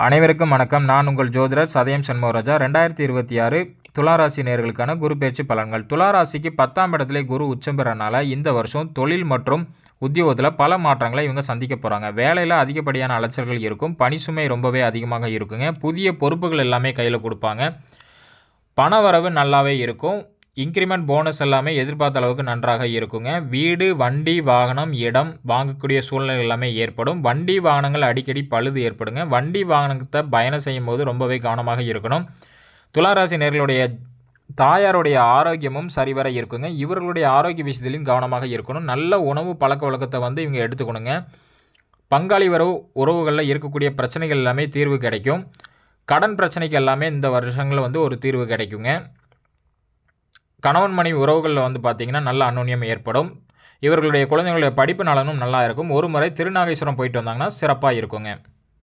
அனைவருக்கும் வணக்கம். நான் உங்கள் ஜோதிடர் சதயம் சண்முகராஜா. 2026 துளாராசி நேயர்களுக்கான குரு பெயர்ச்சி பலன்கள். துளாராசிக்கு 10ஆம் இடத்துல குரு உச்சம் பெறனால இந்த வருஷம் தொழில் மற்றும் உத்தியோகத்தில் பல மாற்றங்களை இவங்க சந்திக்க போகிறாங்க. வேலையில் அதிகப்படியான அலைச்சல்கள் இருக்கும். பணிசுமை ரொம்பவே அதிகமாக இருக்குங்க. புதிய பொறுப்புகள் எல்லாமே கையில் கொடுப்பாங்க. பணவரவு நல்லாவே இருக்கும். இன்க்ரிமெண்ட் போனஸ் எல்லாமே எதிர்பார்த்த அளவுக்கு நன்றாக இருக்குங்க. வீடு, வண்டி, வாகனம், இடம் வாங்கக்கூடிய சூழ்நிலை எல்லாமே ஏற்படும். வண்டி வாகனங்கள் அடிக்கடி பழுது ஏற்படுங்க. வண்டி வாகனத்தை பயணம் செய்யும் போது ரொம்பவே கவனமாக இருக்கணும். துளாராசி நேயர்களுடைய தாயாருடைய ஆரோக்கியமும் சரிவர இருக்குங்க. இவர்களுடைய ஆரோக்கிய விஷயத்திலையும் கவனமாக இருக்கணும். நல்ல உணவு பழக்க வழக்கத்தை இவங்க எடுத்துக்கணுங்க. பங்காளி உறவுகளில் இருக்கக்கூடிய பிரச்சனைகள் எல்லாமே தீர்வு கிடைக்கும். கடன் பிரச்சனைக்கு எல்லாமே இந்த வருஷங்களில் ஒரு தீர்வு கிடைக்குங்க. கணவன் மனைவி உறவுகளில் பார்த்திங்கன்னா நல்ல அந்யோன்யம் ஏற்படும். இவர்களுடைய குழந்தைகளுடைய படிப்பு நலனும் நல்லா இருக்கும். ஒரு முறை திருநாகேஸ்வரம் போயிட்டு வந்தாங்கன்னா சிறப்பாக இருக்குங்க.